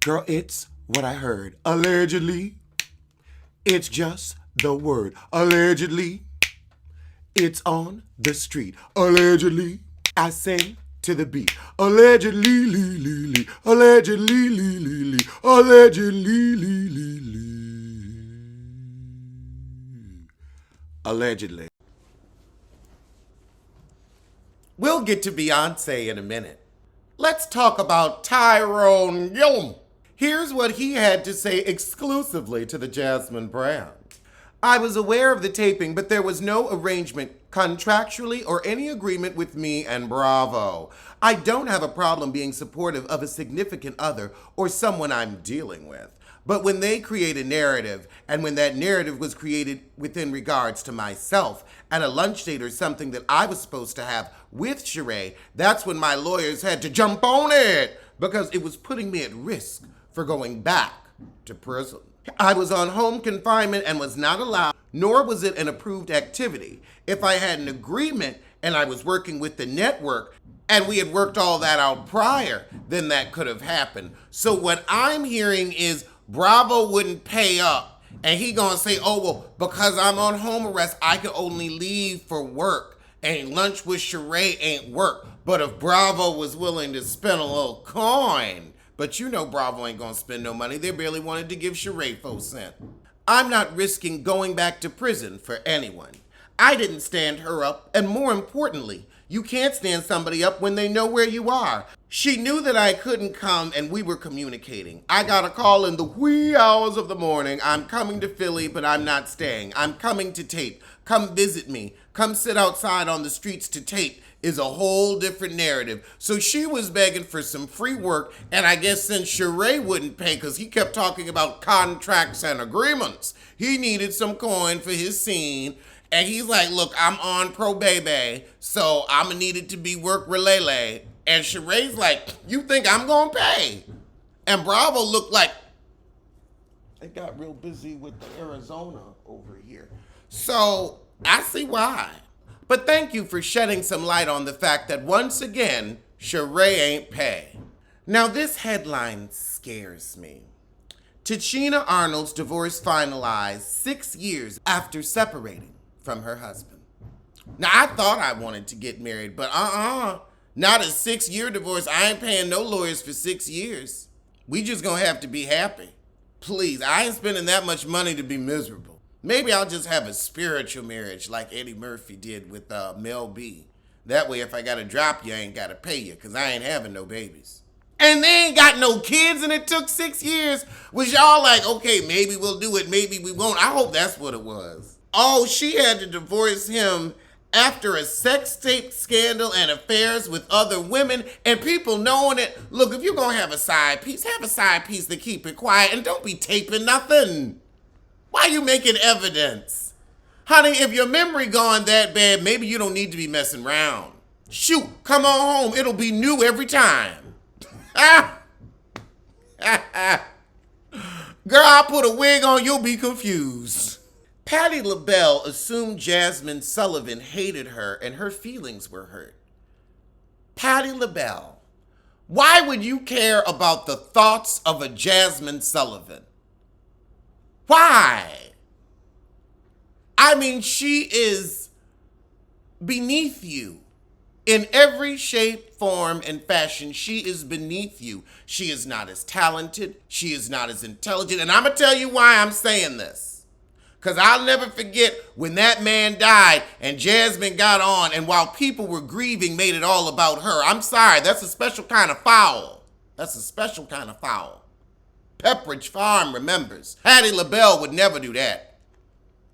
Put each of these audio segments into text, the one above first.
Girl, it's what I heard. Allegedly, it's just the word. Allegedly, it's on the street. Allegedly, I sing to the beat. Allegedly, lee, lee, lee. Allegedly, lee, lee, lee. Allegedly, lee, lee, lee. Allegedly. We'll get to Beyonce in a minute. Let's talk about Tyrone. Here's what he had to say exclusively to the Jasmine brand. I was aware of the taping, but there was no arrangement contractually or any agreement with me and Bravo. I don't have a problem being supportive of a significant other or someone I'm dealing with. But when they create a narrative, and when that narrative was created within regards to myself at a lunch date or something that I was supposed to have with Sheree, that's when my lawyers had to jump on it because it was putting me at risk for going back to prison. I was on home confinement and was not allowed, nor was it an approved activity. If I had an agreement and I was working with the network and we had worked all that out prior, then that could have happened. So what I'm hearing is Bravo wouldn't pay up and he gonna say, oh, well, because I'm on home arrest, I could only leave for work and lunch with Sheree ain't work. But if Bravo was willing to spend a little coin, but you know Bravo ain't gonna spend no money. They barely wanted to give Sheree 4 cents. I'm not risking going back to prison for anyone. I didn't stand her up, and more importantly, you can't stand somebody up when they know where you are. She knew that I couldn't come and we were communicating. I got a call in the wee hours of the morning. I'm coming to Philly, but I'm not staying. I'm coming to tape. Come visit me. Come sit outside on the streets to tape is a whole different narrative. So she was begging for some free work, and I guess since Sheree wouldn't pay because he kept talking about contracts and agreements, he needed some coin for his scene. And he's like, look, I'm on pro baby, so I'm gonna need it to be work relay. And Sheree's like, you think I'm gonna pay? And Bravo looked like they got real busy with Arizona over here. So I see why. But thank you for shedding some light on the fact that once again, Sheree ain't pay. Now this headline scares me. Tichina Arnold's divorce finalized 6 years after separating from her husband. Now, I thought I wanted to get married, but not a 6-year divorce. I ain't paying no lawyers for 6 years. We just gonna have to be happy. Please, I ain't spending that much money to be miserable. Maybe I'll just have a spiritual marriage like Eddie Murphy did with Mel B. That way, if I gotta drop you, I ain't gotta pay you, because I ain't having no babies. And they ain't got no kids, and it took 6 years. Was y'all like, okay, maybe we'll do it, maybe we won't? I hope that's what it was. Oh, she had to divorce him after a sex tape scandal and affairs with other women and people knowing it. Look, if you're going to have a side piece to keep it quiet and don't be taping nothing. Why you making evidence? Honey, if your memory gone that bad, maybe you don't need to be messing around. Shoot, come on home. It'll be new every time. Girl, I'll put a wig on, you'll be confused. Patti LaBelle assumed Jasmine Sullivan hated her and her feelings were hurt. Patti LaBelle, why would you care about the thoughts of a Jasmine Sullivan? Why? I mean, she is beneath you. In every shape, form, and fashion, she is beneath you. She is not as talented. She is not as intelligent. And I'm going to tell you why I'm saying this. Because I'll never forget when that man died and Jasmine got on, and while people were grieving, made it all about her. I'm sorry, that's a special kind of foul. That's a special kind of foul. Pepperidge Farm remembers. Patti LaBelle would never do that.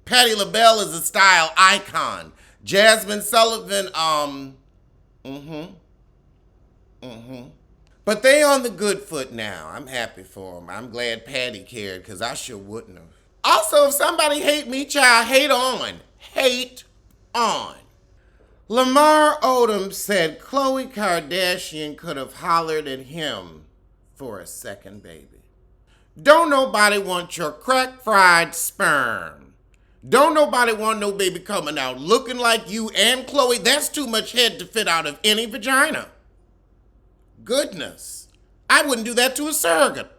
Patti LaBelle is a style icon. Jasmine Sullivan, But they on the good foot now. I'm happy for them. I'm glad Patti cared, because I sure wouldn't have. Also, if somebody hate me, child, hate on. Hate on. Lamar Odom said Khloe Kardashian could have hollered at him for a second baby. Don't nobody want your crack-fried sperm. Don't nobody want no baby coming out looking like you and Khloe. That's too much head to fit out of any vagina. Goodness. I wouldn't do that to a surrogate.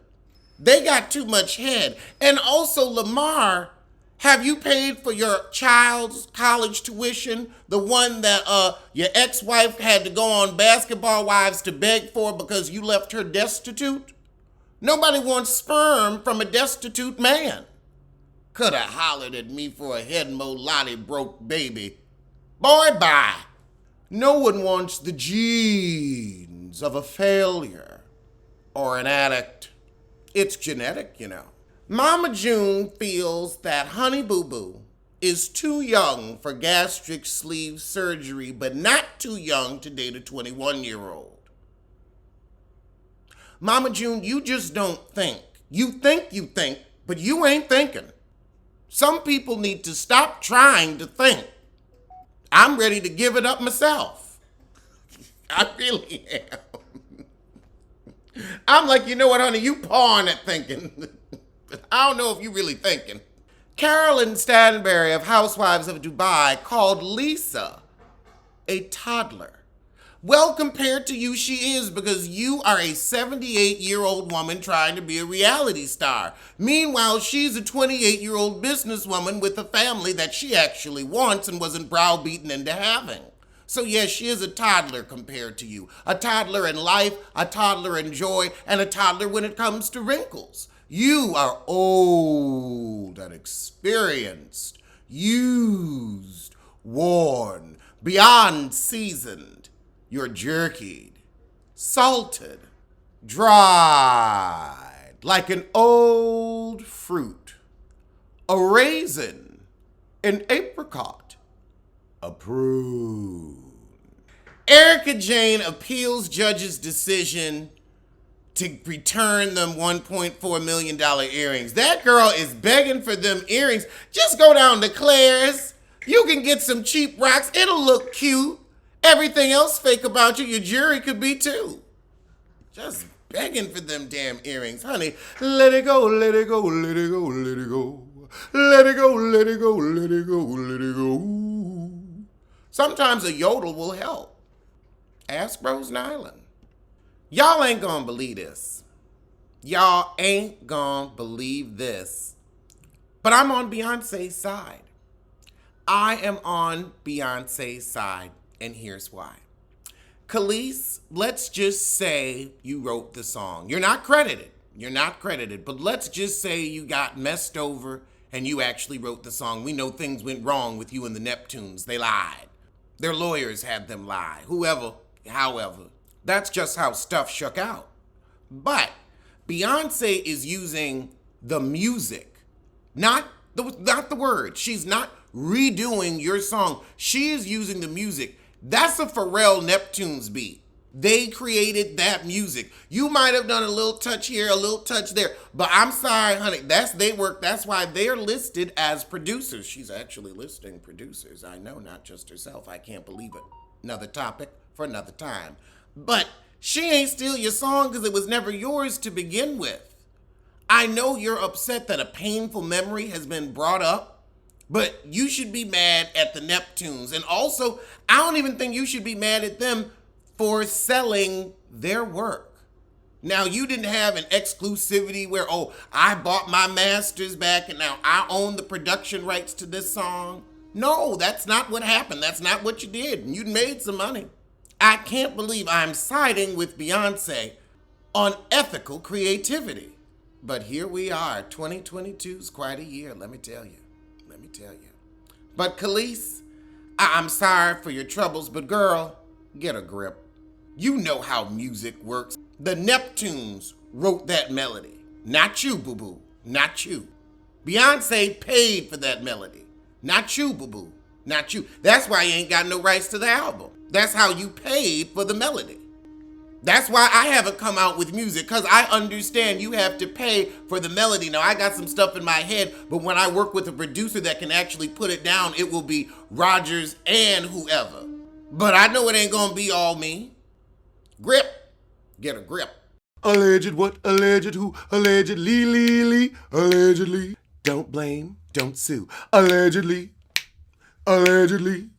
They got too much head. And also, Lamar, have you paid for your child's college tuition? The one that your ex-wife had to go on Basketball Wives to beg for because you left her destitute? Nobody wants sperm from a destitute man. Coulda hollered at me for a head molotty broke baby. Boy, bye. No one wants the genes of a failure or an addict. It's genetic, you know. Mama June feels that Honey Boo Boo is too young for gastric sleeve surgery, but not too young to date a 21-year-old. Mama June, you just don't think. You think, but you ain't thinking. Some people need to stop trying to think. I'm ready to give it up myself. I really am. I'm like, you know what, honey, you pawing at thinking. I don't know if you really thinking. Carolyn Stanberry of Housewives of Dubai called Lisa a toddler. Well, compared to you, she is, because you are a 78-year-old woman trying to be a reality star. Meanwhile, she's a 28-year-old businesswoman with a family that she actually wants and wasn't browbeaten into having. So yes, she is a toddler compared to you. A toddler in life, a toddler in joy, and a toddler when it comes to wrinkles. You are old and experienced, used, worn, beyond seasoned. You're jerkied, salted, dried, like an old fruit, a raisin, an apricot, a prune. Erica Jane appeals judge's decision to return them $1.4 million earrings. That girl is begging for them earrings. Just go down to Claire's. You can get some cheap rocks. It'll look cute. Everything else fake about you, your jewelry could be too. Just begging for them damn earrings. Honey, let it go, let it go, let it go, let it go. Let it go, let it go, let it go, let it go. Sometimes a yodel will help. Ask Rose Nyland. Y'all ain't gonna believe this. Y'all ain't gonna believe this. But I'm on Beyonce's side. I am on Beyonce's side. And here's why. Kelis, let's just say you wrote the song. You're not credited. But let's just say you got messed over and you actually wrote the song. We know things went wrong with you and the Neptunes. They lied. Their lawyers had them lie. However, that's just how stuff shook out. But Beyonce is using the music, not the words. She's not redoing your song. She is using the music. That's a Pharrell Neptunes beat. They created that music. You might have done a little touch here, a little touch there, but I'm sorry, honey, that's their work. That's why they're listed as producers. She's actually listing producers. I know, not just herself. I can't believe it. Another topic for another time. But she ain't steal your song because it was never yours to begin with. I know you're upset that a painful memory has been brought up, but you should be mad at the Neptunes. And also, I don't even think you should be mad at them for selling their work. Now, you didn't have an exclusivity where, oh, I bought my masters back and now I own the production rights to this song. No, that's not what happened. That's not what you did. And you made some money. I can't believe I'm siding with Beyonce on ethical creativity. But here we are. 2022 is quite a year, let me tell you. But Kelis, I'm sorry for your troubles, but girl, get a grip. You know how music works. The Neptunes wrote that melody. Not you, boo-boo. Not you. Beyonce paid for that melody. Not you, boo-boo. Not you. That's why you ain't got no rights to the album. That's how you paid for the melody. That's why I haven't come out with music, because I understand you have to pay for the melody. Now, I got some stuff in my head, but when I work with a producer that can actually put it down, it will be Rodgers and whoever. But I know it ain't gonna be all me. Grip. Get a grip. Alleged what? Alleged who? Allegedly. Allegedly. Don't blame. Don't sue. Allegedly. Allegedly.